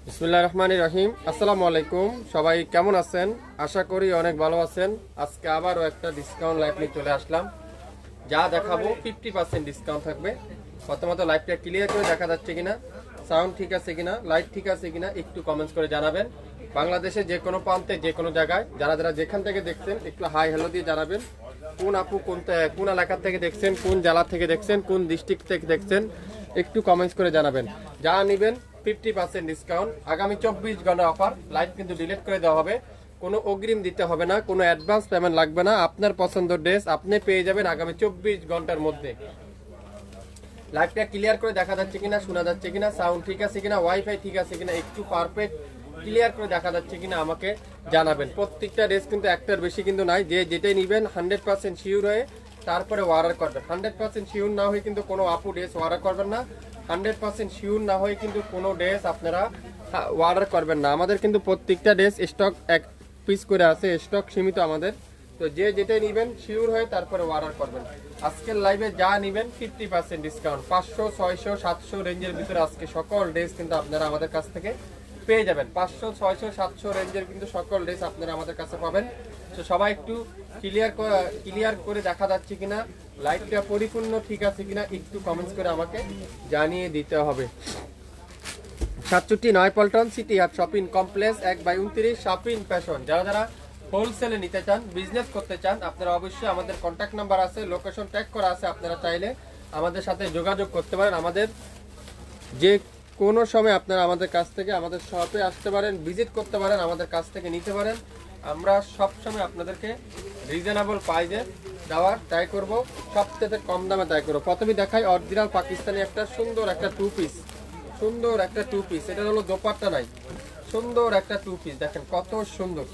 বিসমিল্লাহির রহমানির রহিম। আসসালামু আলাইকুম, সবাই কেমন আছেন? আশা করি অনেক ভালো আছেন। আজকে আবারও একটা ডিসকাউন্ট লাইভ নিয়ে চলে আসলাম। যা দেখাবো 50% ডিসকাউন্ট থাকবে। প্রথমত লাইভটা ক্লিয়ার করে দেখা যাচ্ছে কিনা, সাউন্ড ঠিক আছে কিনা, লাইট ঠিক আছে কিনা একটু কমেন্টস করে জানাবেন। বাংলাদেশে যে কোনো প্রান্তে যে কোনো জায়গায় যারা যারা যেখান থেকে দেখছেন একটু হাই হ্যালো দিয়ে জানাবেন। কোন আপু কোন এলাকা থেকে দেখছেন, কোন জেলা থেকে দেখছেন, কোন ডিস্ট্রিক্ট থেকে দেখছেন একটু কমেন্টস করে জানাবেন। যা নেবেন 50% ডিসকাউন্ট। আগামী 24 ঘন্টা অফার। লাইভ কিন্তু ডিলিট করে দেওয়া হবে। কোনো অগ্রিম দিতে হবে না, কোনো অ্যাডভান্স পেমেন্ট লাগবে না। আপনার পছন্দের ড্রেস আপনি পেয়ে যাবেন আগামী 24 ঘন্টার মধ্যে। লাইভটা ক্লিয়ার করে দেখা যাচ্ছে কিনা, শোনা যাচ্ছে কিনা, সাউন্ড ঠিক আছে কিনা, ওয়াইফাই ঠিক আছে কিনা একটু পারফেক্ট ক্লিয়ার করে দেখা যাচ্ছে কিনা আমাকে জানাবেন। প্রত্যেকটা ড্রেস কিন্তু একটার বেশি কিন্তু নাই। যে যেটাই নেবেন 100% শিওর হয়ে তারপরে অর্ডার করবেন। 100% শিওর না হয়ে কিন্তু কোনো আপু ড্রেস অর্ডার করবেন না। 100% শিওর না হয়ে কিন্তু কোনো ড্রেস আপনারা অর্ডার করবেন না। আমাদের কিন্তু প্রত্যেকটা ড্রেস স্টক এক পিস করে আছে, স্টক সীমিত আমাদের। তো যে যেটাই নেবেন শিওর হয়ে তারপরে অর্ডার করবেন। আজকের লাইভে যা নেবেন 50% ডিসকাউন্ট। 500, 600, 700 রেঞ্জের ভিতরে আজকে সকল ড্রেস কিন্তু আপনারা আমাদের কাছ থেকে পেয়ে যাবেন। 500, 600, 700 রেঞ্জের কিন্তু সকল ড্রেস আপনারা আমাদের কাছে পাবেন। তো সবাই একটু ক্লিয়ার করে দেখা যাচ্ছে কিনা, লাইভটা পরিপূর্ণ ঠিক আছে কিনা একটু কমেন্টস করে আমাকে জানিয়ে দিতে হবে। 67 নয়পল্টন সিটি হাট শপিং কমপ্লেক্স 1/29 শপিং ফ্যাশন। যারা যারা হোলসেলে নিতে চান, বিজনেস করতে চান, আপনারা অবশ্যই আমাদের কন্ট্যাক্ট নাম্বার আছে, লোকেশন ট্যাগ করা আছে। আপনারা চাইলে আমাদের সাথে যোগাযোগ করতে পারেন। আমাদের যে কোনো সময় আপনারা আমাদের কাছ থেকে আমাদের শপে আসতে পারেন, ভিজিট করতে পারেন, আমাদের কাছ থেকে নিতে পারেন। আমরা সব সময় আপনাদেরকে রিজনেবল প্রাইসে দেওয়ার ট্রাই করব, সবথেকে কম দামে ট্রাই করবো। প্রথমে দেখাই অরিজিনাল পাকিস্তানি একটা সুন্দর একটা টু পিস। সুন্দর একটা টু পিস, এটা হলো দোপাট্টা নাই, সুন্দর একটা টু পিস। দেখেন কত সুন্দর,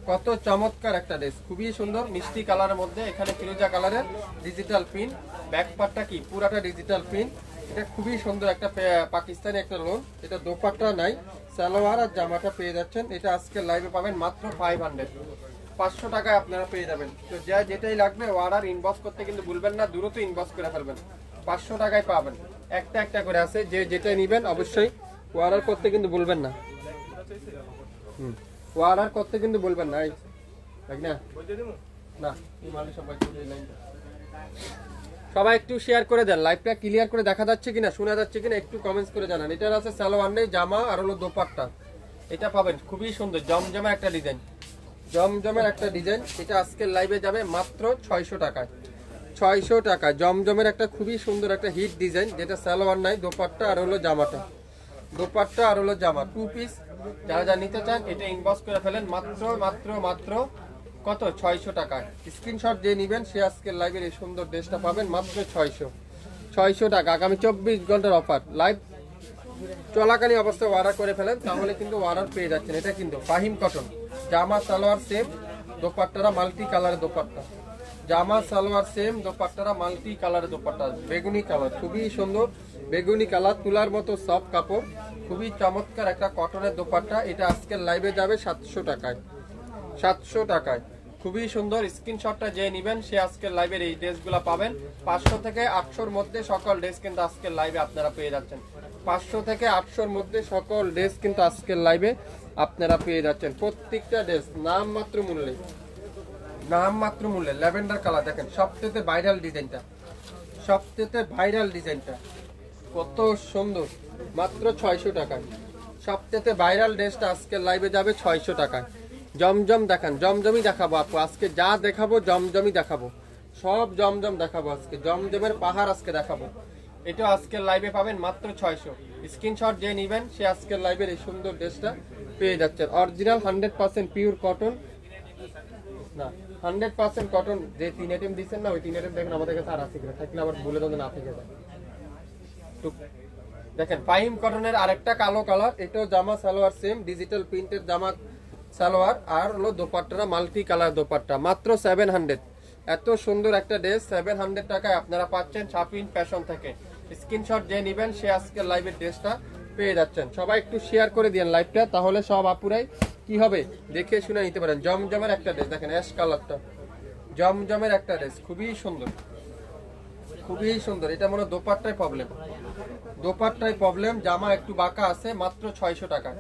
কত চমৎকার একটা ড্রেস, খুবই সুন্দর মিষ্টি কালারের মধ্যে। এখানে ফিরোজা কালারের ডিজিটাল প্রিন্ট, ব্যাক পার্টটা কি পুরাটা ডিজিটাল প্রিন্ট। এটা খুবই সুন্দর একটা পাকিস্তানি একটা লোন। এটা দোপাট্টা নাই, সালোয়ার আর জামাটা পেয়ে যাচ্ছেন। এটা আজকে লাইভে পাবেন মাত্র 500 টাকায় আপনারা পেয়ে যাবেন। তো যা যেটাই লাগবে অর্ডার ইনবক্স করতে কিন্তু ভুলবেন না, দ্রুত ইনবক্স করে ফেলবেন। 500 টাকায় পাবেন, একটা একটা করে আছে। যে যেটাই নেবেন অবশ্যই অর্ডার করতে কিন্তু ভুলবেন না। অর্ডার করতে কিন্তু বলবেন না, না সবাই একটু শেয়ার করে দেন। লাইভটা ক্লিয়ার করে দেখা যাচ্ছে কিনা, শোনা যাচ্ছে কিনা একটু কমেন্টস করে জানান। এটার আছে সালোয়ার নেই, জামা আর হলো দোপাট্টা। এটা পাবেন খুবই সুন্দর জমজমের একটা ডিজাইন, জমজমের একটা ডিজাইন। এটা আজকের লাইভে যাবে মাত্র 600 টাকায়। 600 টাকা জমজমের একটা খুবই সুন্দর একটা হিট ডিজাইন, যেটা সালোয়ার নাই, দোপাট্টা আর হলো জামাটা, দোপাট্টা আর হলো জামা টু পিস। যারা যা নিতে চান এটা ইনবক্স করে ফেলেন। মাত্র মাত্র মাত্র কত? 600 টাকায়। স্ক্রিনশট যে নেবেন সে আজকের লাইভের এই সুন্দর ড্রেসটা পাবেন মাত্র 600 টাকা। আগামী 24 ঘন্টার অফার। লাইভ চলাকালীন অবস্থায় অর্ডার করে ফেলেন, তাহলে কিন্তু অর্ডার পেয়ে যাচ্ছেন। এটা কিন্তু ফাহিম কটন, জামা সালোয়ার সেম, দোপাট্টারা মাল্টি কালারের দোপাট্টা। জামা সালোয়ার সেম, দোপাট্টারা মাল্টি কালারের দোপাট্টা, বেগুনি কালার, খুবই সুন্দর বেগুনি কালার, তুলার মতো সফট কাপড়, খুবই চমৎকার একটা কটনের দোপাট্টা। এটা আজকের লাইভে যাবে 700 টাকায়। 700 টাকায় খুবই সুন্দর। স্ক্রিনশটটা যে নেবেন সে আজকের লাইভের এই ড্রেসগুলো পাবেন। 500 থেকে 800-র মধ্যে সকল ড্রেস কিন্তু আজকের লাইভে আপনারা পেয়ে যাচ্ছেন। 500 থেকে 800-র মধ্যে সকল ড্রেস কিন্তু আজকের লাইভে আপনারা পেয়ে যাচ্ছেন। প্রত্যেকটা ড্রেস নামমাত্র মূল্যে, নামমাত্র মূল্যে। ল্যাভেন্ডার কালার দেখেন, সবচেয়ে ভাইরাল ডিজাইনটা, সবচেয়ে ভাইরাল ডিজাইনটা কত সুন্দর, মাত্র 600 টাকায়। সবচেয়ে ভাইরাল ড্রেসটা আজকের লাইভে যাবে 600 টাকায়। জমজম দেখান, জমজমই দেখাবো আপু আজকে, যা দেখাবো জমজমই দেখাবো, সব জমজম দেখাবো আজকে, জমজমের পাহাড় আজকে দেখাবো। এটা আজকের লাইভে পাবেন মাত্র 600। স্ক্রিনশট যে নেবেন সে আজকের লাইভের এই সুন্দর ড্রেসটা পেয়ে যাচ্ছেন। অরিজিনাল 100% পিওর কটন, না 100% কটন। যে 3 আইটেম দিচ্ছেন না, ওই 3 আইটেম দেখেন আমাদের কাছে আর আছে কিনা, থাকলে আবার বলে দেন না থেকে যায়। দেখেন ফাহিম কটনের আরেকটা কালো কালার, এটাও জামা সালোয়ার সেম, ডিজিটাল প্রিন্টের জামা সালোয়ার আর হলো দোপাট্টাটা মাল্টি কালার দোপাট্টা, মাত্র 700। এত সুন্দর একটা ড্রেস 700 টাকায় আপনারা পাচ্ছেন শপিং ফ্যাশন থেকে। স্ক্রিনশট যে নেবেন সে আজকের লাইভের ড্রেসটা পেয়ে যাচ্ছেন। সবাই একটু শেয়ার করে দিন লাইভটা, তাহলে সব আপুরাই কি হবে দেখে শুনে নিতে পারেন। জমজমের একটা ড্রেস দেখেন, অ্যাশ কালারটা জমজমের একটা ড্রেস, খুবই সুন্দর, খুবই সুন্দর। এটা মনে হয় দোপাট্টায় প্রবলেম, দোপাট্টায় প্রবলেম, জামা একটু বাঁকা আছে, মাত্র 600 টাকা।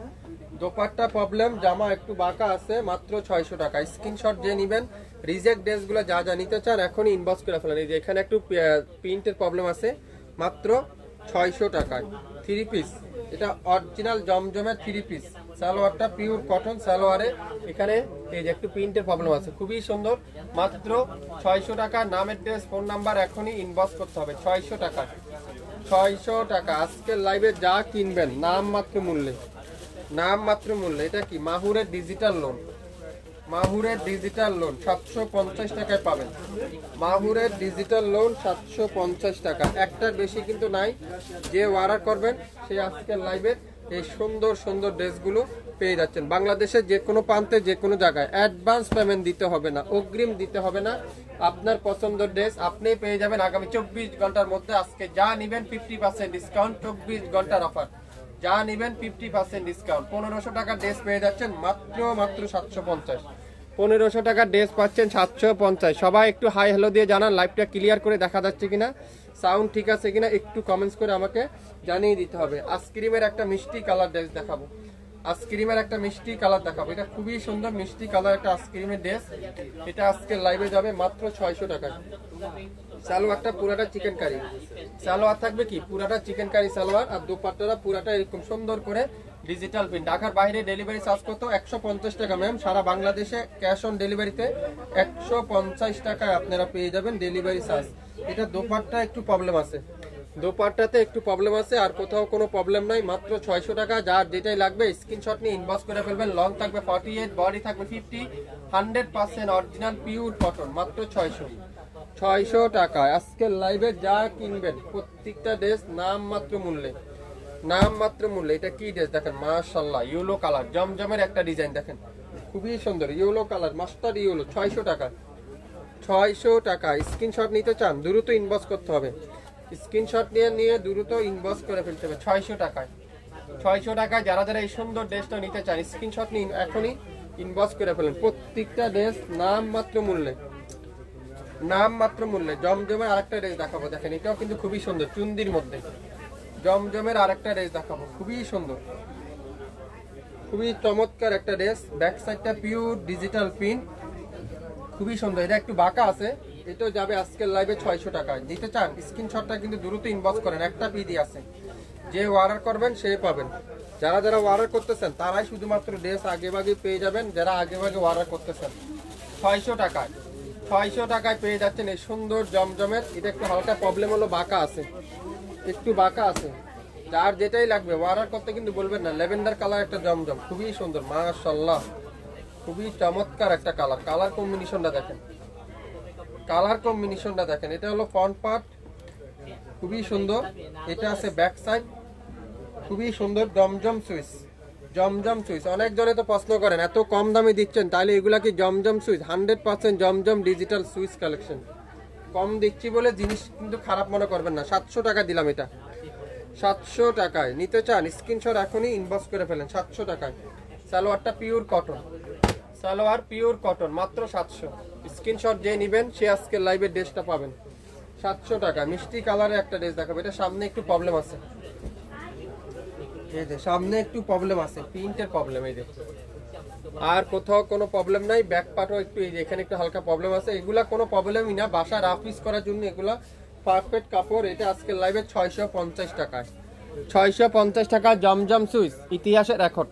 দোপাট্টা প্রবলেম, জামা একটু বাঁকা আছে, মাত্র 600 টাকা। স্ক্রিনশট যে নেবেন, রিজেক্ট ড্রেসগুলো যা যা নিতে চান এখনই ইনবক্স করে ফেলেন। এই যে এখানে একটু প্রিন্টের প্রবলেম আছে, মাত্র 600 টাকায়। 3 পিস, এটা অরিজিনাল জমজমের 3 পিস। সালোয়ারটা পিওর কটন, সালোয়ারে এখানে এই যে একটু প্রিন্টের প্রবলেম আছে, খুবই সুন্দর, মাত্র 600 টাকা। নামের ড্রেস, ফোন নাম্বার এখনই ইনবক্স করতে হবে। 600 টাকা, 600 টাকা। আজকের লাইভে যা কিনবেন নাম মাত্র মূল্যে, নাম মাত্র মূল্যে। এটা কি মাহুরের ডিজিটাল লোন, মাহুরের ডিজিটাল লোন 750 টাকায় পাবেন। মাহুরের ডিজিটাল লোন 750 টাকা, একটার বেশি কিন্তু নাই। যে অর্ডার করবেন সে আজকের লাইভের এই সুন্দর সুন্দর ড্রেসগুলো পেয়ে যাচ্ছেন। বাংলাদেশের যে কোনো প্রান্তে যে কোনো জায়গায় অ্যাডভান্স পেমেন্ট দিতে হবে না, অগ্রিম দিতে হবে না। আপনার পছন্দের ড্রেস আপনি পেয়ে যাবেন আগামী 24 ঘন্টার মধ্যে। আজকে যা নেবেন 50% ডিসকাউন্ট, 24 ঘন্টার অফার। যা নেবেন 50% ডিসকাউন্ট। 1500 টাকার ড্রেস পেয়ে যাচ্ছেন মাত্র 750। 1500 টাকার ড্রেস পাচ্ছেন 750। সবাই একটু হাই হ্যালো দিয়ে জানান লাইভটা ক্লিয়ার করে দেখা যাচ্ছে কিনা, সাউন্ড ঠিক আছে কিনা একটু কমেন্টস করে আমাকে জানিয়ে দিতে হবে। আইসক্রিমের একটা মিষ্টি কালার ড্রেস দেখাবো, আইসক্রিমের একটা মিষ্টি কালার দেখাবো। এটা খুবই সুন্দর মিষ্টি কালার একটা আইসক্রিমের ড্রেস। এটা আজকে লাইভে যাবে মাত্র 600 টাকায়। সালোয়ারটা পুরাটা চিকেন কারি, সালোয়ার থাকবে কি পুরাটা চিকেন কারি সালোয়ার, আর দোপাট্টাটা পুরাটা এরকম সুন্দর করে ডিজিটাল প্রিন্ট। ঢাকার বাইরে ডেলিভারি চার্জ কত? 150 টাকা ম্যাম। সারা বাংলাদেশে ক্যাশ অন ডেলিভারিতে 150 টাকায় আপনারা পেয়ে যাবেন ডেলিভারি চার্জ। এটা দোপাট্টা একটু প্রবলেম আছে, দোপাট্টাতে একটু প্রবলেম আছে, আর কোথাও কোনো প্রবলেম নাই। মাত্র 600 টাকা। যার যেটাই লাগবে স্ক্রিনশট নিয়ে ইনবক্স করে ফেলবেন। লং থাকবে 48, বডি থাকবে 50, 100% অরিজিনাল পিওর কটন, মাত্র 600 টাকায়। আজকের লাইভে যা কিনবেন প্রত্যেকটা ড্রেস নাম মাত্র মূল্যে, নাম মাত্র মূল্যে। এটা কি ড্রেস দেখেন, মাশাআল্লাহ, ইয়েলো কালার, জমজমের একটা ডিজাইন দেখেন, খুবই সুন্দর ইয়েলো কালার, মাস্টার ইয়েলো। 600 টাকা, 600 টাকা। স্ক্রিনশট নিতে চান দ্রুত ইনবক্স করতে হবে, স্ক্রিনশট নিয়ে দ্রুত ইনবক্স করে ফেলতে হবে। 600 টাকায়, 600 টাকায় যারা যারা এই সুন্দর ড্রেসটা নিতে চান স্ক্রিনশট নিন, এখনই ইনবক্স করে ফেলেন। প্রত্যেকটা ড্রেস নাম মাত্র মূল্যে, নাম মাত্র মূল্যে। জমজমের আরেকটা ড্রেস দেখাবো, দেখেন এটাও কিন্তু খুবই সুন্দর, চুন্দির মধ্যে জমজমের আরেকটা ড্রেস দেখাবো, খুবই সুন্দর, খুবই চমৎকার একটা ড্রেস। ব্যাক সাইডটা পিওর ডিজিটাল প্রিন্ট, খুবই সুন্দর। এটা একটু বাঁকা আছে, এটাও যাবে আজকের লাইভে 600 টাকায়। নিতে চান স্ক্রিনশটটা কিন্তু দ্রুত ইনবক্স করেন, একটা পিডি আছে। যে অর্ডার করবেন সে পাবেন। যারা যারা অর্ডার করতেছেন তারাই শুধুমাত্র ড্রেস আগে ভাগে পেয়ে যাবেন, যারা আগে ভাগে অর্ডার করতেছেন। 600 টাকায়, 600 টাকায় পেয়ে যাচ্ছেন এই সুন্দর জমজমের। এটা একটু হালকা প্রবলেম হলো বাঁকা আছে, একটু বাঁকা আছে। যার যেটাই লাগবে অর্ডার করতে কিন্তু বলবেন না। ল্যাভেন্ডার কালার একটা জমজম, খুবই সুন্দর, মাশাআল্লাহ, খুবই চমৎকার একটা কালার। কালার কম্বিনেশনটা দেখেন, কালার কম্বিনেশনটা দেখেন। এটা হলো ফ্রন্ট পার্ট, খুবই সুন্দর। এটা আছে ব্যাক সাইড, খুবই সুন্দর। জমজম সুইচ, জমজম সুইচ। অনেকজনে তো প্রশ্ন করেন এত কম দামে দিচ্ছেন, তাহলে এগুলা কি জমজম সুইচ? 100% জমজম ডিজিটাল সুইচ কালেকশন। কম দিচ্ছি বলে জিনিস কিন্তু খারাপ মনে করবেন না। 700 টাকা দিলাম এটা, 700 টাকায়। নিতে চান স্ক্রিনশট এখনই ইনবক্স করে ফেলেন। 700 টাকায়। সালোয়ারটা pure cotton, salwar pure cotton, মাত্র 700। স্ক্রিনশট যে নেবেন সে আজকে লাইভের ড্রেসটা পাবেন 700 টাকা। মিষ্টি কালারের একটা ড্রেস দেখাবো। এটা সামনে একটু প্রবলেম আছে, এই যে সামনে একটু প্রবলেম আছে, প্রিন্টের প্রবলেম। এই যে আর কোথাও কোনো প্রবলেম নাই। ব্যাক পার্টও একটু এই যে এখানে একটু হালকা প্রবলেম আছে। এগুলা কোনো প্রবলেমই না, বাসা রাফ ইউজ করার জন্য এগুলা পারফেক্ট কাপড়। এটা আজকে লাইভে 650 টাকায়, 650 টাকা। জমজম সুইচ ইতিহাসের রেকর্ড,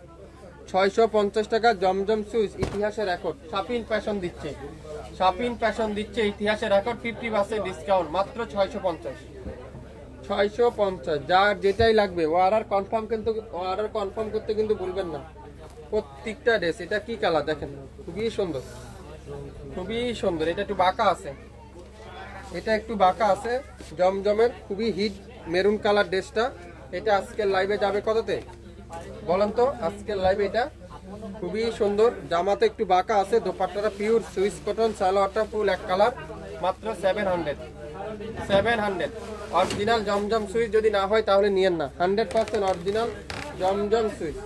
650 টাকা জমজম সুইচ ইতিহাসের রেকর্ড। শাপিন ফ্যাশন দিচ্ছে, শাপিন ফ্যাশন দিচ্ছে ইতিহাসের রেকর্ড, 50% ডিসকাউন্ট, মাত্র 650, 650। যার যেটাই লাগবে অর্ডার কনফার্ম, কিন্তু অর্ডার কনফার্ম করতে কিন্তু ভুলবেন না। প্রত্যেকটা ড্রেস। এটা কি কালার দেখেন, খুবই সুন্দর, খুবই সুন্দর। এটা একটু বাঁকা আছে, এটা একটু বাঁকা আছে। জমজমের খুবই হিট মেরুন কালার ড্রেসটা। এটা আজকের লাইভে যাবে কততে বলেন তো? আজকের লাইভে এটা খুবই সুন্দর। জামাতে একটু বাঁকা আছে, দোপাট্টাটা পিওর সুইস কটন, সালোয়ারটা ফুল এক কালার, মাত্র 700, 700। অরিজিনাল জমজম সুইচ যদি না হয় তাহলে নিয়েন না। 100% অরিজিনাল জমজম সুইচ,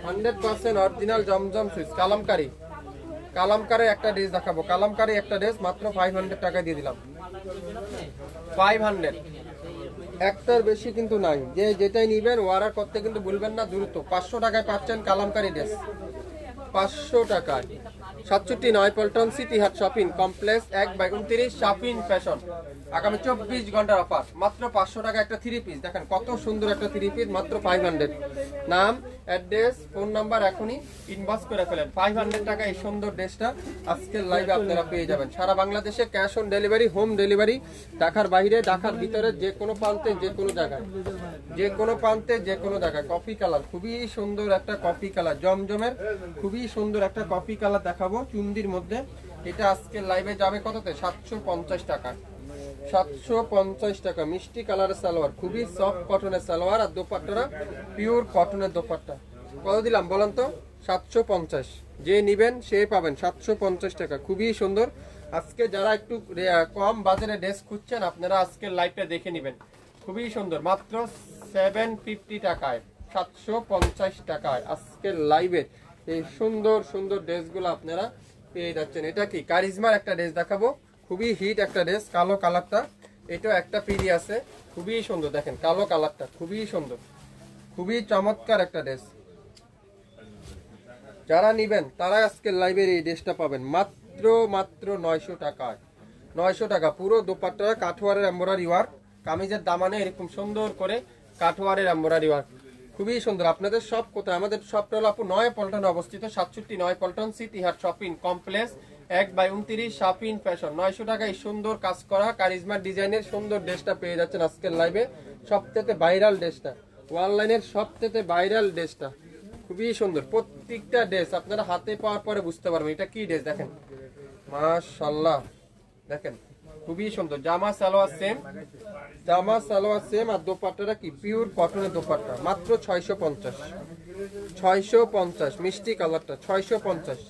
100% অরিজিনাল জমজম সুইচ। কালামকারি, কালামকারের একটা ড্রেস দেখাবো, কালামকারি একটা ড্রেস মাত্র 500 টাকা দিয়ে দিলাম। 500, একটার বেশি কিন্তু নাই। যে যেটাই নিবেন অর্ডার করতে কিন্তু ভুলবেন না দ্রুত। 500 টাকায় পাচ্ছেন কালামকারি ড্রেস, 500 টাকায়। 67 পল্টন সিটি হাট শপিং কমপ্লেক্স 1/29 শপিং ফ্যাশন। আগামী 24 ঘন্টার অফার, মাত্র 500 টাকা একটা 3 পিস। দেখেন কত সুন্দর একটা 3 পিস, মাত্র 500। নাম, অ্যাড্রেস, ফোন নাম্বার এখনই ইনবক্স করে ফেলেন। 500 টাকা এই সুন্দর ড্রেসটা আজকের লাইভে আপনারা পেয়ে যাবেন। সারা বাংলাদেশে cash on delivery, home delivery. ঢাকার বাইরে, ঢাকার ভিতরে, যে কোনো প্রান্তে, যে কোনো জায়গায়, যে কোনো প্রান্তে, যে কোনো জায়গায়। কফি কালার, খুবই সুন্দর একটা কফি কালার, জমজমের খুবই সুন্দর একটা কফি কালার দেখাবো চুন্দির মধ্যে। এটা আজকের লাইভে যাবে কততে? 750 টাকা। 750 টাকা। মিষ্টি কালারের সালোয়ার, খুবই সফট কটনের সালোয়ার, আর দোপাট্টাটা পিওর কটনের দোপাট্টা। কত দিলাম বলেন তো? 750। যে নিবেন সে পাবেন 750 টাকা। খুবই সুন্দর। আজকে যারা একটু কম বাজারে ড্রেস খুঁজছেন, আপনারা আজকের লাইভটা দেখে নেবেন। খুবই সুন্দর, মাত্র 750 টাকায়, 750 টাকায় আজকের লাইভে এই সুন্দর সুন্দর ড্রেসগুলো আপনারা পেয়ে যাচ্ছেন। এটা কি কারিজমার একটা ড্রেস দেখাবো, খুবই হিট একটা ড্রেস, কালো কালারটা। এটা একটা পিডি আছে, খুবই সুন্দর। দেখেন কালো কালারটা খুবই সুন্দর, খুবই চমৎকার একটা ড্রেস। যারা নিবেন তারা আজকের লাইভের এই ড্রেসটা পাবেন মাত্র 900 টাকায়। 900 টাকা। পুরো দোপাট্টা কাঠওয়ারের এমব্রয়ডারি ওয়ার্ক, কামিজের দামানে এরকম সুন্দর করে কাঠওয়ারের এমব্রয়ডারি ওয়ার্ক, খুবই সুন্দর। আপনাদের সব কোথায়? আমাদের সবটা হলো আপু নয় পল্টনে অবস্থিত, 67 পল্টন সিটি হাট শপিং কমপ্লেক্স 1/29 শপিং ফ্যাশন। 900 টাকায় সুন্দর কাজ করা কারিজমা ডিজাইনের সুন্দর ড্রেসটা পেয়ে যাচ্ছেন আজকের লাইভে। সবথেকে ভাইরাল ড্রেসটা, অনলাইনের সবথেকে ভাইরাল ড্রেসটা, খুবই সুন্দর। প্রত্যেকটা ড্রেস আপনারা হাতে পাওয়ার পরে বুঝতে পারবেন এটা কি ড্রেস। দেখেন মাশাআল্লাহ, দেখেন খুবই সুন্দর। জামা সালোয়ার সেম, জামা সালোয়ার সেম, আর দোপাট্টাটা কি পিওর কটনের দোপাট্টা, মাত্র 650। 650 মিষ্টি কালারটা 650।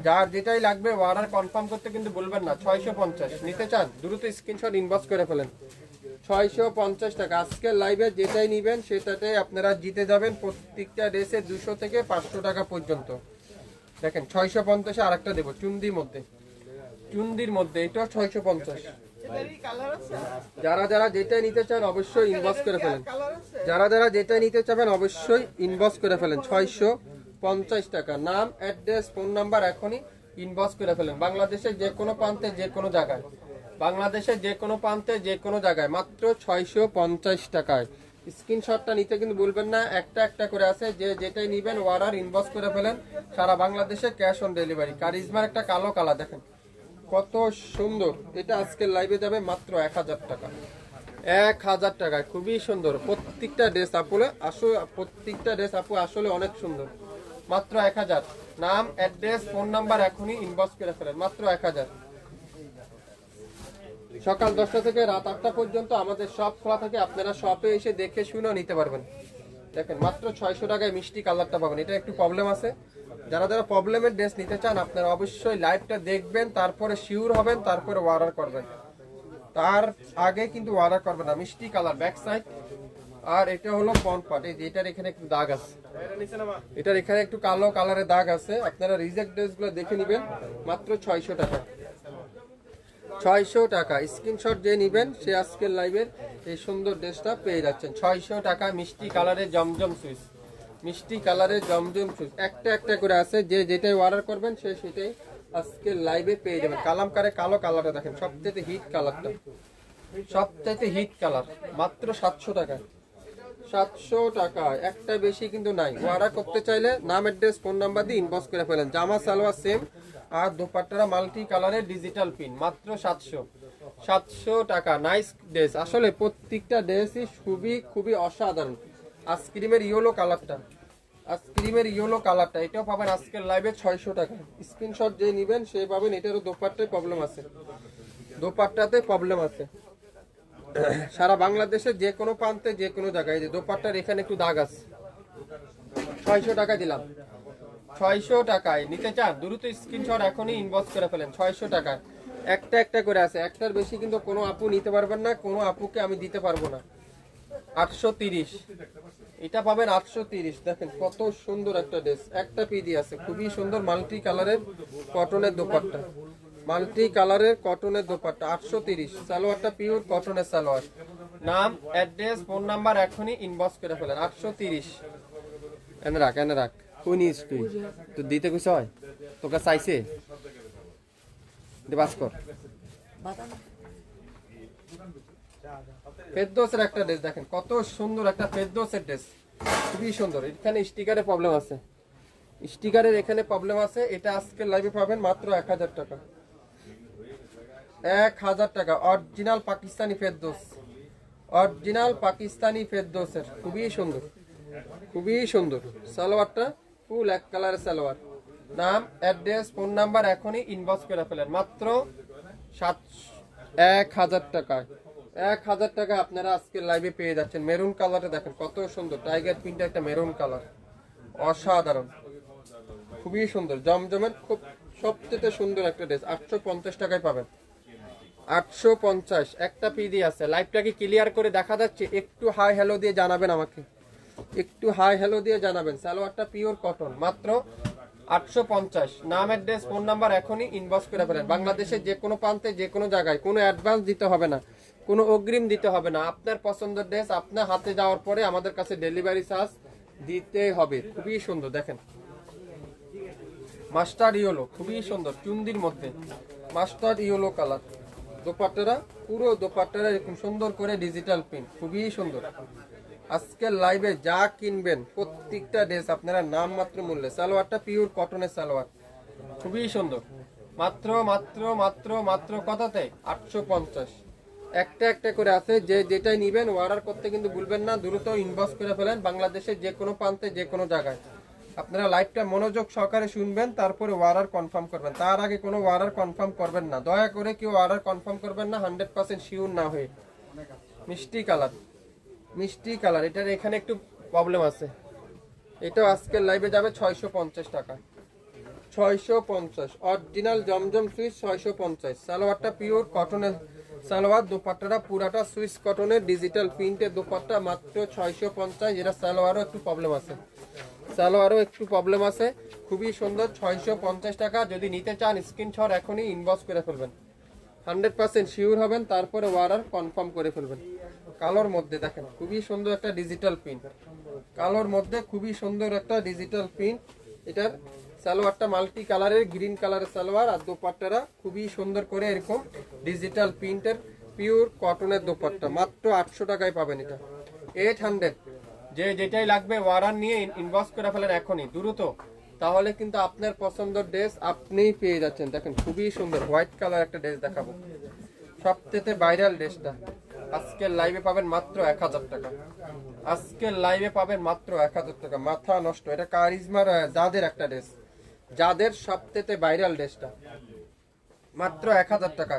যার যেটাই লাগবে অর্ডার কনফার্ম করতে কিন্তু বলবেন না। 650 নিতে চান দ্রুত স্ক্রিনশট ইনবক্স করে ফেলেন। 650 টাকা। আজকের লাইভে যেটাই নিবেন সেটাতে আপনারা জিতে যাবেন প্রত্যেকটা ড্রেসে 200 থেকে 500 টাকা পর্যন্ত। দেখেন 650 আর একটা দেবো চুন্দির মধ্যে, চুন্দির মধ্যে এটা 650। যারা যারা যেটা নিতে চান অবশ্যই ইনবক্স করে ফেলেন। যারা যারা যেটা নিতে চাবেন অবশ্যই ইনবক্স করে ফেলেন। 650 টাকা। নাম, অ্যাড্রেস, ফোন নাম্বার এখনই ইনবক্স করে ফেলেন। বাংলাদেশের যে কোনো প্রান্তে, যে কোনো জায়গায়, বাংলাদেশের যে কোনো প্রান্তে, যে কোনো জায়গায়, মাত্র 650 টাকায়। স্ক্রিনশটটা নিতে কিন্তু ভুলবেন না, একটা একটা করে আছে। যে যেটাই নিবেন অর্ডার ইনবক্স করে ফেলেন। সারা বাংলাদেশে ক্যাশ অন ডেলিভারি। কারিজমার একটা কালো কালার দেখেন কত সুন্দর। এটা আজকের লাইভে যাবে মাত্র 1000 টাকা। 1000 টাকায় খুবই সুন্দর। প্রত্যেকটা ড্রেস আপুলে আসলে, প্রত্যেকটা ড্রেস আপু আসলে অনেক সুন্দর। মাত্র 1000। নাম, অ্যাড্রেস, ফোন নাম্বার এখনই ইনবক্স করে ফেলেন। মাত্র 1000। সকাল 10টা থেকে রাত 8টা পর্যন্ত আমাদের শপ খোলা থাকে। আপনারা শপে এসে দেখে শুনে নিতে পারবেন। দেখেন মাত্র 600 টাকায় মিষ্টি কালারটা পাবেন। এটা একটু প্রবলেম আছে, যারা যারা প্রবলেমের ড্রেস নিতে চান আপনারা অবশ্যই লাইভটা দেখবেন, তারপরে শিওর হবেন, তারপরে অর্ডার করবেন। তার আগে কিন্তু অর্ডার করবেন না। মিষ্টি কালার ব্যাক সাইড, আর এটা হলো ফ্রন্ট পার্ট। এই যে এটার এখানে একটু দাগ আছে, এটার এখানে একটু কালো কালারের দাগ আছে। আপনারা রিজেক্ট ড্রেসগুলো দেখে নেবেন। মাত্র 600 টাকা। 600 টাকা। স্ক্রিনশট যে নেবেন সে আজকের লাইভের এই সুন্দর ড্রেসটা পেয়ে যাচ্ছেন। 600 টাকা। মিষ্টি কালারের জমজম সুইচ, মিষ্টি কালারের জমজম সুইচ একটা একটা করে আছে। যে যেটাই অর্ডার করবেন সে সেটাই আজকে লাইভে পেয়ে যাবেন। কালামকারে কালো কালারটা দেখেন সবচেয়ে হিট কালারটা, সবচেয়ে হিট কালার। মাত্র 700 টাকা। 700 টাকা। একটা বেশি কিন্তু নাই। অর্ডার করতে চাইলে নাম, অ্যাড্রেস, ফোন নাম্বার দিয়ে ইনবক্স করে ফেলেন। জামা সালোয়ার সেম, আর দোপাট্টারা মাল্টি কালারের ডিজিটাল প্রিন্ট। মাত্র 700। 700 টাকা। Nice dress. আসলে প্রত্যেকটা ড্রেসই খুবই খুবই অসাধারণ। আইসক্রিমের ইয়েলো কালারটা, আইসক্রিমের ইয়েলো কালারটা এটাও পাবেন আজকের লাইভে 600 টাকা। স্ক্রিনশট যে নেবেন সে পাবেন। এটারও দোপাট্টায় প্রবলেম আছে, দোপাট্টাতে প্রবলেম আছে। সারা বাংলাদেশে যে কোনো প্রান্তে, যে কোনো জায়গায়। যে দোপাট্টার এখানে একটু দাগ আছে। 600 টাকা দিলাম। 600 টাকায় নিতে চান দ্রুত স্ক্রিনশট এখনই ইনবক্স করে ফেলেন। 600 টাকায় একটা একটা করে আছে। একটার বেশি কিন্তু কোনো আপু নিতে পারবেন না, কোনো আপুকে আমি দিতে পারবো না। 830, এটা পাবেন 830। দেখেন কত সুন্দর একটা ড্রেস, একটা পিডি আছে, খুবই সুন্দর মাল্টি কালারের কটনের দোপাট্টা, মাল্টি কালারের কটনের দোপাট্টা 830। সালোয়ারটা পিওর কটনের সালোয়ার। নাম, অ্যাড্রেস, ফোন নাম্বার এখনই ইনবক্স করে ফেলেন। 830। এনে রাখ, এনে রাখ। কই নিস তুই? তো দিতে কইছ হয় তোকে চাইছে বাস কর। ফেরদৌসের একটা ড্রেস দেখেন কত সুন্দর, একটা ফেরদৌসের ড্রেস, খুবই সুন্দর। এখানে স্টিকারের প্রবলেম আছে, স্টিকারের এখানে প্রবলেম আছে। এটা আজকে লাইভে পাবেন মাত্র 1000 টাকা, 1000 টাকা। অরিজিনাল পাকিস্তানি ফেরদৌস, অরিজিনাল পাকিস্তানি ফেরদৌসের, খুবই সুন্দর, খুবই সুন্দর। সালোয়ারটা ফুল এক কালারের সালোয়ার। নাম, অ্যাড্রেস, ফোন নাম্বার এখনই ইনবক্স করে ফেলেন মাত্র 1000 টাকায়। 1000 টাকা আপনারা আজকে লাইভে পেয়ে যাচ্ছেন। মেরুন কালারটা দেখেন কত সুন্দর, টাইগার প্রিন্ট একটা মেরুন কালার, অসাধারণ, খুবই সুন্দর, জমজমের খুব সবচেয়ে সুন্দর একটা ড্রেস। 850 টাকায় পাবেন, 850। একটা পিডি আছে। লাইভটা কি ক্লিয়ার করে দেখা যাচ্ছে? একটু হাই হ্যালো দিয়ে জানাবেন আমাকে, একটু হাই হ্যালো দিয়ে জানাবেন। সালোয়ারটা পিওর কটন, মাত্র 850। নাম, অ্যাড্রেস, ফোন নাম্বার এখনই ইনবক্স করে ফেলেন। বাংলাদেশের যে কোনো প্রান্তে যে কোনো জায়গায় কোনো অ্যাডভান্স দিতে হবে না, কোনো অগ্রিম দিতে হবে না। আপনার পছন্দের ড্রেস আপনার হাতে যাওয়ার পরে আমাদের কাছে ডেলিভারি চার্জ দিতে হবে। খুবই সুন্দর দেখেন, মাস্টার্ড ইয়েলো, খুবই সুন্দর, চুন্দির মধ্যে মাস্টার্ড ইয়েলো কালার। দোপাট্টারা পুরো দোপাট্টারা এরকম সুন্দর করে ডিজিটাল প্রিন্ট, খুবই সুন্দর। আজকের লাইভে যা কিনবেন প্রত্যেকটা ড্রেস আপনারা নাম মাত্র মূল্যে। সালোয়ারটা পিওর কটনের সালোয়ার, খুবই সুন্দর। মাত্র মাত্র মাত্র মাত্র কততে? 850। একটা একটা করে আছে, যে যেটাই নিবেন অর্ডার করতে কিন্তু ভুলবেন না, দ্রুত ইনবক্স করে ফেলেন। বাংলাদেশের যে কোনো প্রান্তে যে কোনো জায়গায় আপনারা লাইভটা মনোযোগ সহকারে শুনবেন, তারপরে অর্ডার কনফার্ম করবেন। তার আগে কোনো অর্ডার কনফার্ম করবেন না, দয়া করে কেউ অর্ডার কনফার্ম করবেন না 100% শিওর না হয়ে। মিষ্টি কালার, মিষ্টি কালার, এটার এখানে একটু প্রবলেম আছে। এটাও আজকের লাইভে যাবে 650 টাকা, 650। অরিজিনাল জমজম সুইচ 650। সালোয়ারটা পিওর কটনের সালোয়ার, দোপাট্টাটা পুরাটা সুইচ কটনের ডিজিটাল প্রিন্টের দোপাট্টা, মাত্র 650। এটা সালোয়ারও একটু প্রবলেম আছে, সালোয়ারও একটু প্রবলেম আছে, খুবই সুন্দর, 650 টাকা। যদি নিতে চান স্ক্রিনশট এখনই ইনবক্স করে ফেলবেন, 100% শিওর হবেন, তারপরে অর্ডার কনফার্ম করে ফেলবেন। কালোর মধ্যে দেখেন খুবই সুন্দর একটা ডিজিটাল প্রিন্ট, কালোর মধ্যে খুবই সুন্দর একটা ডিজিটাল প্রিন্ট। এটার সালোয়ারটা মাল্টি কালারের গ্রিন কালারের সালোয়ার, আর দোপাট্টারা খুবই সুন্দর করে এরকম ডিজিটাল প্রিন্টের পিওর কটনের দোপাট্টা, মাত্র 800 টাকায় পাবেন এটা, 800। যে যেটাই লাগবে অর্ডার নিয়ে ইনবক্স করে ফেলেন এখনই দ্রুত, তাহলে কিন্তু আপনার পছন্দের ড্রেস আপনিই পেয়ে যাচ্ছেন। দেখেন খুবই সুন্দর হোয়াইট কালার একটা ড্রেস দেখাবো, সবচেয়ে ভাইরাল ড্রেসটা। আজকের লাইভে পাবেন মাত্র 1000 টাকা, আজকের লাইভে পাবেন মাত্র 1000 টাকা। মাথা নষ্ট, এটা কারিজমার যাদের একটা ড্রেস, যাদের সবচেয়ে ভাইরাল ড্রেসটা, মাত্র 1000 টাকা।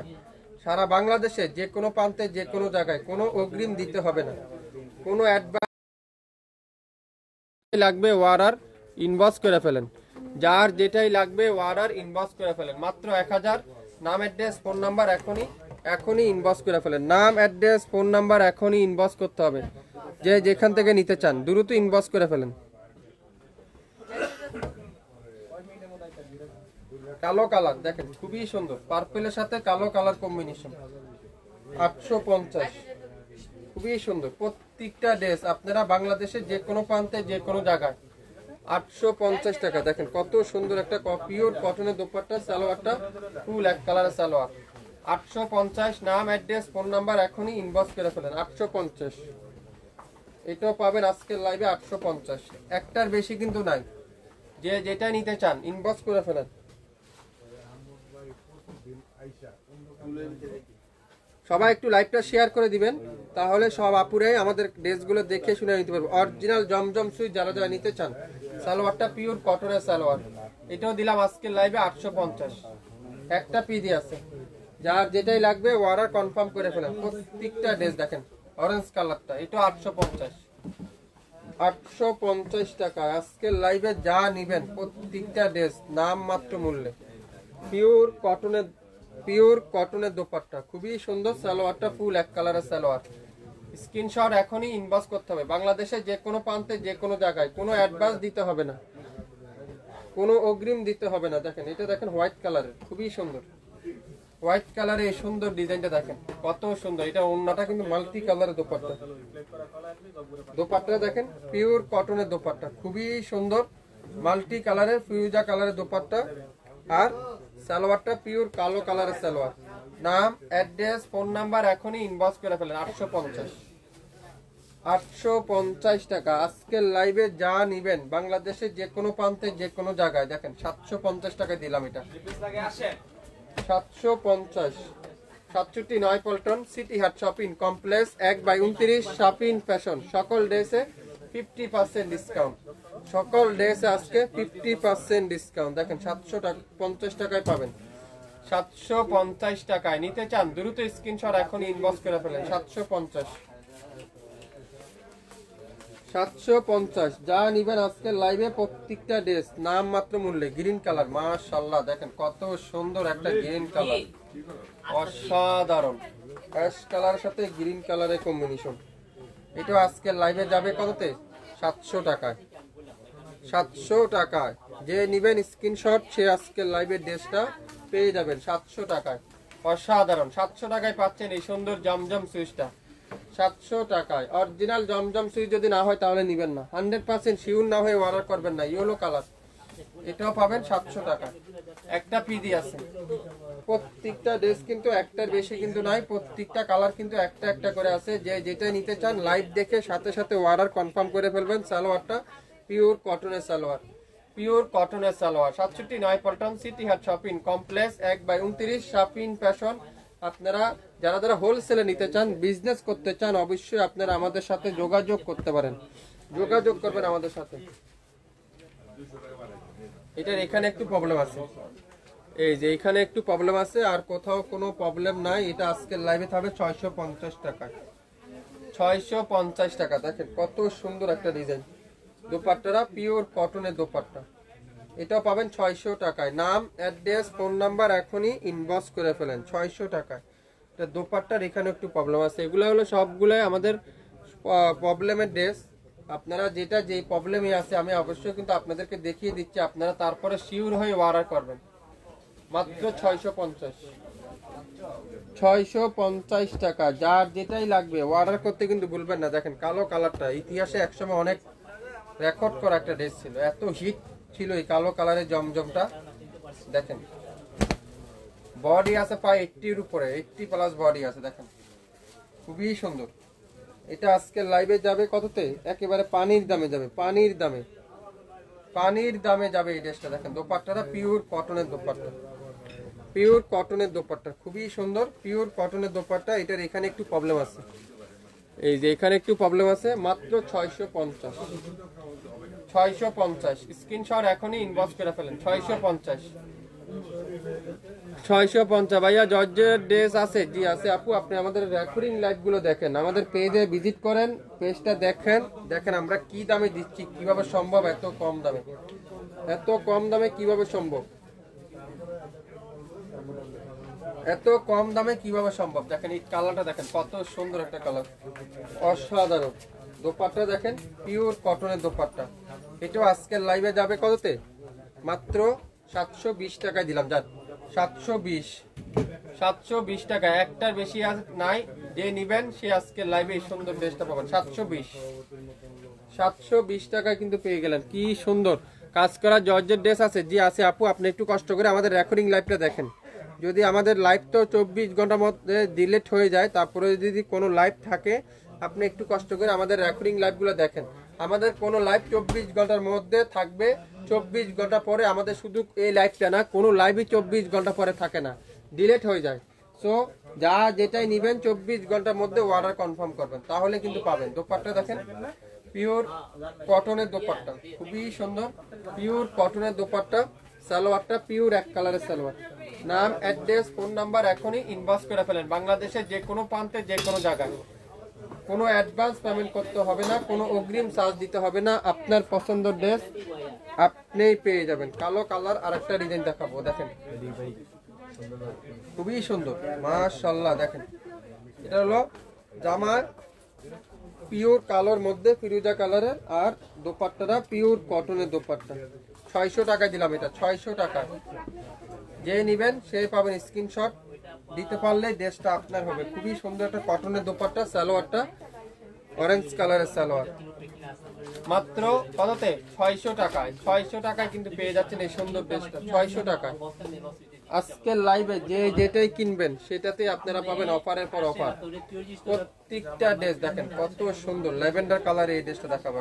সারা বাংলাদেশে যে কোনো প্রান্তে যে কোনো জায়গায় কোনো অগ্রিম দিতে হবে না, কোনো অ্যাডভান্স লাগবে অর্ডার ইনবক্স করে ফেলেন। যার যেটাই লাগবে অর্ডার ইনবক্স করে ফেলেন, মাত্র 1000। নাম, অ্যাড্রেস, ফোন নাম্বার এখনই ইনবক্স করে ফেলেন। নাম, অ্যাড্রেস, ফোন নাম্বার এখনই ইনবক্স করতে হবে। যে যেখান থেকে নিতে চান দ্রুত ইনবক্স করে ফেলেন। কালো কালার দেখেন খুবই সুন্দর, পার্পেলের সাথে কালো কালার কম্বিনেশন, 850। খুবই সুন্দর প্রত্যেকটা ড্রেস আপনারা বাংলাদেশের যে কোনো প্রান্তে যে কোনো জায়গায় 850 টাকা। দেখেন কত সুন্দর একটা পিওর কটনের দোপাট্টা, সালোয়ারটা ফুল এক কালারের সালোয়ার, 850। নাম, অ্যাড্রেস, ফোন নাম্বার এখনই ইনবক্স করে ফেলেন, 850। এটাও পাবেন আজকের লাইভে 850, একটার বেশি কিন্তু নাই। যে যেটা নিতে চান ইনবক্স করে ফেলেন। সবাই একটু লাইভটা শেয়ার করে দিবেন, তাহলে সব আপুরাই আমাদের ড্রেসগুলো দেখে শুনে নিতে পারবো। অরিজিনাল জমজম সুইচ যারা যারা নিতে চান, সালোয়ারটা পিওর কটনের সালোয়ার, এটাও দিলাম আজকের লাইভে 850। একটা পিডি আছে, যার যেটাই লাগবে অর্ডার কনফার্ম করে ফেলেন। প্রত্যেকটা ড্রেস দেখেন অরেঞ্জ কালারটা, এটাও 850, 850 টাকা। আজকের লাইভে যা নিবেন প্রত্যেকটা ড্রেস নাম মাত্র মূল্যে, পিওর কটনের দোপাট্টা, খুবই সুন্দর। সালোয়ারটা ফুল এক কালারের সালোয়ার, স্ক্রিনশট এখনই ইনবক্স করতে হবে। বাংলাদেশের যে কোনো প্রান্তে যে কোনো জায়গায়, কোনো অ্যাডভান্স দিতে হবে না, কোনো অগ্রিম দিতে হবে না। দেখেন এটা দেখেন হোয়াইট কালারের, খুবই সুন্দর হোয়াইট কালারে এই সুন্দর ডিজাইনটা দেখেন কত সুন্দর। এটা ওন্নাটা কিন্তু মাল্টি কালারের দোপাট্টা, দোপাট্টা দেখেন পিওর কটনের দোপাট্টা, খুবই সুন্দর মাল্টি কালারের ফিউজা কালারের দোপাট্টা। আর সালোয়ারটা পিওর কালো কালারের সালোয়ার। নাম, অ্যাড্রেস, ফোন নাম্বার এখনই ইনবক্স করে ফেলেন। 850 টাকা। আজকের লাইভে যা নিবেন বাংলাদেশের যে কোনো প্রান্তে যে কোনো জায়গায় দেখেন 750 টাকায় দিলাম এটা। 750। 67 নয়পল্টন সিটি হাট শপিং কমপ্লেক্স 1/29 শপিং ফ্যাশন। সকল ড্রেসে 50% ডিসকাউন্ট, সকল ড্রেসে আজকে 50% ডিসকাউন্ট। দেখেন 750 টাকায় পাবেন। 750 টাকায় নিতে চান দ্রুত স্ক্রিনশট এখন ইনবক্স করে ফেলেন। 750 যা নিবেন আজকে লাইভে প্রত্যেকটা ড্রেস নাম মাত্র মূল্যে। গ্রিন কালার মাশাআল্লাহ দেখেন কত সুন্দর একটা গ্রিন কালার, অসাধারণ অ্যাশ কালারের সাথে গ্রিন কালারের কম্বিনেশন। এটা আজকে লাইভে যাবে কততে? 700 টাকায়। 700 টাকায় যে নিবেন স্ক্রিনশট সে আজকে লাইভে ড্রেসটা পেয়ে যাবেন 700 টাকায়। অসাধারণ 700 টাকায় পাচ্ছেন এই সুন্দর জমজম সুইচটা। 700 টাকায় অরিজিনাল জমজম সুইচ যদি না হয় তাহলে নিবেন না, 100% শিওর না হয়ে অর্ডার করবেন না। ইয়েলো কালার এটাও পাবেন 700 টাকা। একটা পিডি আছে, প্রত্যেকটা ড্রেস কিন্তু একটার বেশি কিন্তু নাই, প্রত্যেকটা কালার কিন্তু একটা একটা করে আছে। যে যেটা নিতে চান লাইভ দেখে সাথে সাথে অর্ডার কনফার্ম করে ফেলবেন। সালোয়ারটা পিওর কটনের সালোয়ার, পিওর কটনের সালোয়ার। 67 নয়পল্টন সিটি হাট শপিং কমপ্লেক্স 1/29 শপিং ফ্যাশন। আপনারা যারা যারা হোলসেলে নিতে চান, বিজনেস করতে চান, অবশ্যই আপনারা আমাদের সাথে যোগাযোগ করতে পারেন, যোগাযোগ করবেন আমাদের সাথে। এটার এখানে একটু প্রবলেম আছে, এই যে এখানে একটু প্রবলেম আছে, আর কোথাও কোনো প্রবলেম নাই। এটা আজকের লাইভে থাকবে 650 টাকা। 650 টাকা। দেখেন কত সুন্দর একটা ডিজাইন, দোপাট্টাটা পিওর কটনের দোপাট্টা। এটাও পাবেন 600 টাকায়। নাম, অ্যাড্রেস, ফোন নাম্বার এখনই ইনবক্স করে ফেলেন। 600 টাকায়। এটা দোপাট্টার এখানে একটু প্রবলেম আছে। এগুলো হলো সবগুলাই আমাদের প্রবলেমের ড্রেস। আপনারা যেটা যেই প্রবলেমই আছে আমি অবশ্যই কিন্তু আপনাদেরকে দেখিয়ে দিচ্ছি, আপনারা তারপরে শিওর হয়ে অর্ডার করবেন। মাত্র 650। 650 টাকা। যার যেটাই লাগবে অর্ডার করতে কিন্তু ভুলবেন না। দেখেন কালো কালারটা ইতিহাসে একসময় অনেক রেকর্ড করা একটা ড্রেস ছিল, এত হিট ছিল এই কালো কালারের জমজমটা। দেখেন বডি আছে প্রায় 80-এর উপরে, 80+ বডি আছে। দেখেন খুবই সুন্দর। এটা আজকে লাইভে যাবে কততে? একেবারে পানির দামে যাবে, পানির দামে, পানির দামে যাবে এই ড্রেসটা। দেখেন দোপাট্টাটা পিওর কটনের দোপাট্টা, পিওর কটনের দোপাট্টা, খুবই সুন্দর পিওর কটনের দোপাট্টা। এটার এখানে একটু প্রবলেম আছে, এই যে এখানে একটু প্রবলেম আছে। মাত্র 650। 650 স্ক্রিনশট এখনই ইনবক্স করে ফেলেন। 650। 650 ভাইয়া জর্জের ড্রেস আছে? জি আছে আপু। আপনি আমাদের রেকর্ডিং লাইভ গুলো দেখেন, আমাদের পেজে ভিজিট করেন, পেজটা দেখেন, দেখেন আমরা কি দামে দিচ্ছি, কিভাবে সম্ভব এত কম দামে, এত কম দামে কিভাবে সম্ভব, এত কম দামে কিভাবে সম্ভব। দেখেন এই কালারটা দেখেন কত সুন্দর একটা কালার, অসাধারণ। দোপাট্টা দেখেন পিওর কটনের দোপাট্টা। এটাও আজকের লাইভে যাবে কততে? মাত্র 720 টাকায় দিলাম। যান 720। 720 টাকা, একটার বেশি নাই। যে নিবেন সে আজকের লাইভে এই সুন্দর ড্রেসটা পাবেন 720। 720 টাকায় কিন্তু পেয়ে গেলেন। কি সুন্দর কাজ করা জর্জের ড্রেস আছে? জি আছে আপু। আপনি একটু কষ্ট করে আমাদের রেকর্ডিং লাইভটা দেখেন। যদি আমাদের লাইভ তো 24 ঘন্টার মধ্যে ডিলিট হয়ে যায়, তারপরে যদি কোনো লাইভ থাকে আপনি একটু কষ্ট করে আমাদের রেকর্ডিং লাইভগুলো দেখেন। আমাদের কোনো লাইভ 24 ঘন্টার মধ্যে থাকবে, 24 ঘন্টা পরে আমাদের শুধু এই লাইভটা না, কোনো লাইভই 24 ঘন্টা পরে থাকে না, ডিলিট হয়ে যায়। সো যা যেটাই নিবেন 24 ঘন্টার মধ্যে অর্ডার কনফার্ম করবেন, তাহলে কিন্তু পাবেন। দোপাট্টা দেখেন পিওর কটনের দোপাট্টা, খুবই সুন্দর পিওর কটনের দোপাট্টা। সালোয়ারটা পিওর এক কালারের সালোয়ার। নাম, অ্যাড্রেস, ফোন নাম্বার এখনই ইনবক্স করে ফেলেন। বাংলাদেশের যে কোনো প্রান্তে যে কোনো জায়গায় কোনো অ্যাডভান্স পেমেন্ট করতে হবে না, কোনো অগ্রিম চার্জ দিতে হবে না। আপনার পছন্দের ড্রেস আপনিই পেয়ে যাবেন। কালো কালার আর একটা ডিজাইন দেখাবো, দেখেন খুবই সুন্দর মাশাআল্লাহ। দেখেন এটা হলো জামার পিওর কালোর মধ্যে ফিরোজা কালারের, আর দোপাট্টাটা পিওর কটনের দোপাট্টা। 600 টাকায় দিলাম এটা, 600 টাকা। যে নেবেন সে পাবেন, স্ক্রিনশট দিতে পারলে ড্রেসটা আপনার হবে। খুবই সুন্দর একটা কটনের দোপাট্টা, সালোয়ারটা অরেঞ্জ কালারের সালোয়ার। মাত্র কততে? 600 টাকায়। 600 টাকায় কিন্তু পেয়ে যাচ্ছেন এই সুন্দর ড্রেসটা, 600 টাকায়। আজকের লাইভে যে যেটাই কিনবেন সেটাতে আপনারা পাবেন অফারের পর অফার। প্রত্যেকটা ড্রেস দেখেন কত সুন্দর, ল্যাভেন্ডার কালার। এই ড্রেসটা দেখাবো,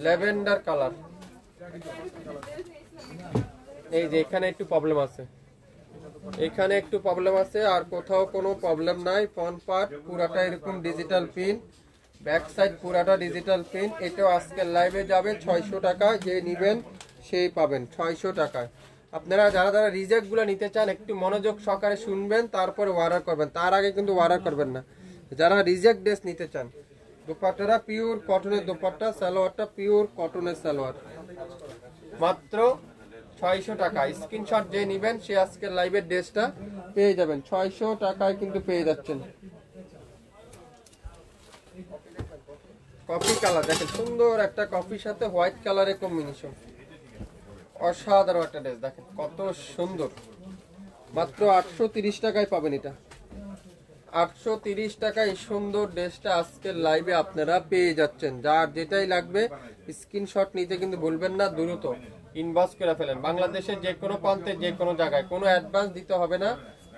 ল্যাভেন্ডার কালার। এই যে এখানে একটু প্রবলেম আছে, এখানে একটু প্রবলেম আছে, আর কোথাও কোনো প্রবলেম নাই। ফ্রন্ট পার্ট পুরাটা এরকম ডিজিটাল প্রিন্ট, ব্যাক সাইড পুরাটা ডিজিটাল প্রিন্ট। এটাও আজকের লাইভে যাবে 600 টাকা। যে নেবেন সেই পাবেন 600 টাকায়। আপনারা যারা যারা রিজেক্টগুলো নিতে চান একটু মনোযোগ সহকারে শুনবেন, তারপরে অর্ডার করবেন। তার আগে কিন্তু অর্ডার করবেন না। যারা রিজেক্ট ড্রেস নিতে চান, দোপাট্টাটা পিওর কটনের দোপাট্টা, সালোয়ারটা পিওর কটনের সালোয়ার, মাত্র 600 টাকা। স্ক্রিনশট যে নেবেন সে আজকের লাইভের ড্রেসটা পেয়ে যাবেন 600 টাকায় কিন্তু পেয়ে যাচ্ছেন। কফি কালার দেখেন, সুন্দর একটা কফির সাথে হোয়াইট কালারের কম্বিনেশন, অসাধারণ একটা ড্রেস। দেখেন কত সুন্দর, মাত্র 830 টাকায় পাবেন এটা। 830 টাকায় এই সুন্দর ড্রেসটা আজকের লাইভে আপনারা পেয়ে যাচ্ছেন। যার যেটাই লাগবে স্ক্রিনশট নিতে কিন্তু বলবেন না, দ্রুত ইনবক্স করে ফেলেন। বাংলাদেশের যে কোনো প্রান্তে যে কোনো জায়গায় কোনো অ্যাডভান্স দিতে হবে না,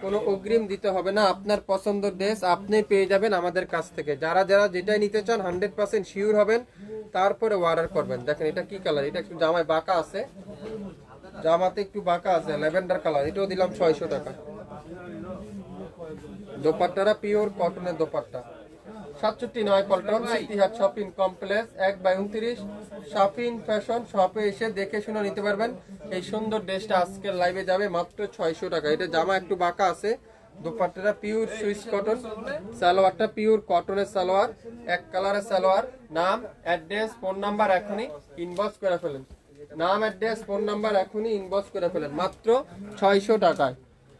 কোনো অগ্রিম দিতে হবে না। আপনার পছন্দের ড্রেস আপনি পেয়ে যাবেন আমাদের কাছ থেকে। যারা যারা যেটাই নিতে চান 100% শিওর হবেন, তারপরে অর্ডার করবেন। দেখেন এটা কি কালার, এটা একটু জামায় বাঁকা আছে, জামাতে একটু বাঁকা আছে, ল্যাভেন্ডার কালার। এটাও দিলাম 600 টাকা। দোপাট্টারা পিওর কটনের dupatta. 67 Paltan City Heart shopping complex 1/29 shopping fashion শপে এসে দেখে শুনে নিতে পারবেন। এই সুন্দর ড্রেসটা আজকের লাইভে যাবে মাত্র 600 টাকা। এটা জামা একটু বাঁকা আছে, দোপাট্টাটা পিওর সুইস কটন, সালোয়ারটা পিওর কটনের সালোয়ার, এক কালারের সালোয়ার। নাম, অ্যাড্রেস, ফোন নাম্বার এখনই ইনবক্স করে ফেলেন। নাম, অ্যাড্রেস, ফোন নাম্বার এখনই ইনবক্স করে ফেলেন, মাত্র 600 টাকায়।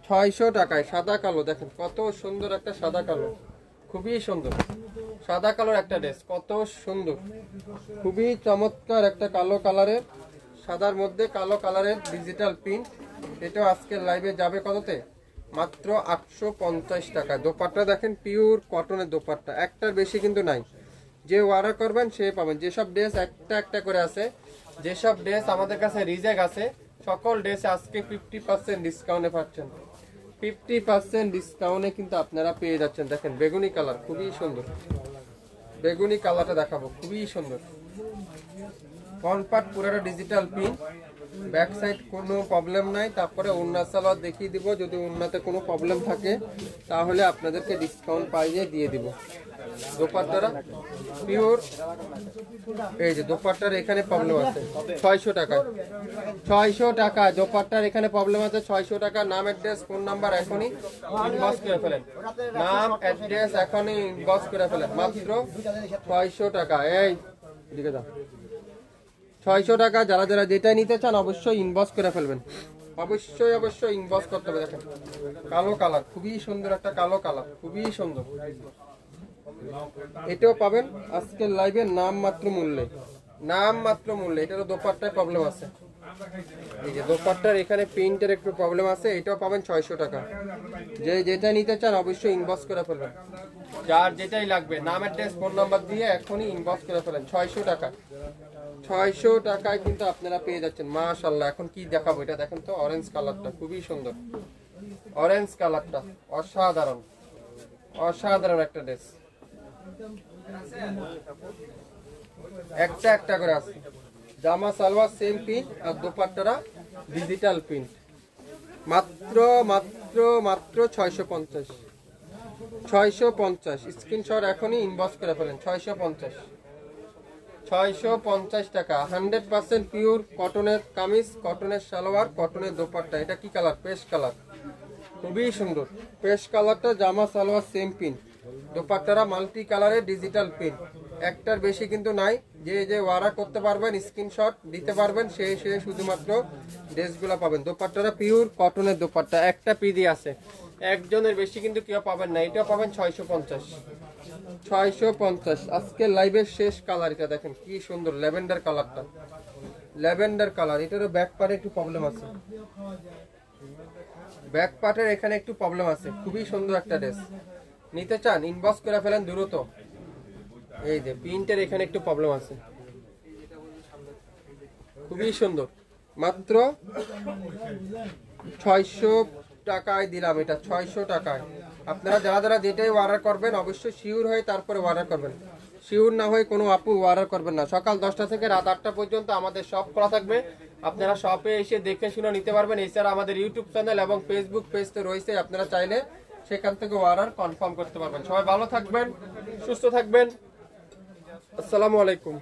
600 টাকায় সাদা কালো, দেখেন কত সুন্দর একটা সাদা কালো, খুবই সুন্দর সাদা কালোর একটা ড্রেস, কত সুন্দর, খুবই চমৎকার একটা কালো কালারের, সাদার মধ্যে কালো কালারের ডিজিটাল প্রিন্ট। এটাও আজকের লাইভে যাবে কততে? মাত্র 850 টাকা। দোপাট্টা দেখেন পিওর কটনের দোপাট্টা, একটার বেশি কিন্তু নাই। যে অর্ডার করবেন সে পাবেন। যেসব ড্রেস একটা একটা করে আছে, যেসব ড্রেস আমাদের কাছে রিজেক্ট আছে, সকল ড্রেসে আজকে 50% ডিসকাউন্টে পাচ্ছেন। 50% ডিসকাউন্টে কিন্তু আপনারা পেয়ে যাচ্ছেন। দেখেন বেগুনি কালার, খুবই সুন্দর। বেগুনি কালারটা দেখাবো, খুবই সুন্দর। ফ্রন্ট পার্ট পুরোটা ডিজিটাল প্রিন্ট, ব্যাক সাইড কোনো প্রবলেম নাই। তারপরে ওড়না সালোয়ার দেখিয়ে দিব, যদি ওড়নাতে কোনো প্রবলেম থাকে তাহলে আপনাদেরকে ডিসকাউন্ট পাইয়ে দিয়ে দিব। দোপাট্টারা পিওর, এই যে দোপাট্টার এখানে প্রবলেম আছে 600 টাকা। 600 টাকা দোপাট্টার এখানে প্রবলেম আছে 600 টাকা। নাম, অ্যাড্রেস, ফোন নাম্বার এখনই ইনবক্স করে ফেলেন। নাম, অ্যাড্রেস এখনই ইনবক্স করে ফেলেন, মাত্র 600 টাকা। এই দিকে যাও, 600 টাকা। যারা যারা যেটা নিতে চান অবশ্যই ইনবক্স করে ফেলবেন, অবশ্যই অবশ্যই ইনবক্স করতে হবে। দেখেন কালো কালার, খুবই সুন্দর একটা কালো কালার, খুবই সুন্দর। এটাও পাবেন আজকের লাইভে নাম মাত্র মূল্যে, নাম মাত্র মূল্যে। এটারও দোপাট্টায় প্রবলেম আছে, এই যে দোপাট্টার এখানে প্রিন্টের একটু প্রবলেম আছে। এটাও পাবেন 600 টাকা। যে যেটা নিতে চান অবশ্যই ইনবক্স করে ফেলবেন। যার যেটাই লাগবে নাম, অ্যাড্রেস, ফোন নাম্বার দিয়ে এখনই ইনবক্স করে ফেলেন। 600 টাকা, 600 টাকায় কিন্তু আপনারা পেয়ে যাচ্ছেন। মাশাআল্লাহ। এখন কি দেখাবো, এটা দেখেন তো, অরেঞ্জ কালারটা খুবই সুন্দর, অরেঞ্জ কালারটা অসাধারণ, অসাধারণ একটা ড্রেস। একটা একটা করে আছে, জামা সালোয়ার সেম প্রিন্ট, আর দোপাট্টারা ডিজিটাল প্রিন্ট। মাত্র মাত্র মাত্র 650, 650। স্ক্রিনশট এখনই ইনবক্স করে ফেলেন। 650, 650 টাকা। 100% পিওর কটনের কামিজ, কটনের সালোয়ার, কটনের দোপাট্টা। এটা কি কালার? পেস্ট কালার, খুবই সুন্দর। পেস্ট কালারটা জামা সালোয়ার সেম প্রিন্ট, দোপাট্টারা মাল্টি কালারের ডিজিটাল প্রিন্ট। একটার বেশি কিন্তু নাই। যে যে অর্ডার করতে পারবেন, স্ক্রিনশট দিতে পারবেন, সে শুধুমাত্র ড্রেসগুলো পাবেন। দোপাট্টারা পিওর কটনের দোপাট্টা, একটা পিডি আছে, একজনের বেশি কিন্তু কেউ পাবেন না। এটাও পাবেন 650, 650। আজকে লাইভের শেষ কালার এটা দেখেন কি সুন্দর ল্যাভেন্ডার কালারটা, ল্যাভেন্ডার কালার। এটারও ব্যাক পার্টে একটু প্রবলেম আছে, ব্যাক পার্টের এখানে একটু প্রবলেম আছে। খুবই সুন্দর একটা ড্রেস, নিতে চান ইনবক্স করে ফেলেন দ্রুত। এই যে প্রিন্টের এখানে একটু প্রবলেম আছে, খুবই সুন্দর। মাত্র 600 টাকায় দিলাম এটা, 600 টাকায়। আপনারা যারা যারা যেটাই অর্ডার করবেন অবশ্যই শিওর হয়ে তারপরে অর্ডার করবেন, শিওর না হয়ে কোনো আপু অর্ডার করবেন না। সকাল 10টা থেকে রাত 8টা পর্যন্ত আমাদের শপ খোলা থাকবে, আপনারা শপে এসে দেখে শুনে নিতে পারবেন। এছাড়া আমাদের ইউটিউব চ্যানেল এবং ফেসবুক পেজ তো রয়েছে, আপনারা চাইলে সেখান থেকে অর্ডার কনফার্ম করতে পারবেন। সবাই ভালো থাকবেন, সুস্থ থাকবেন। আসসালামু আলাইকুম।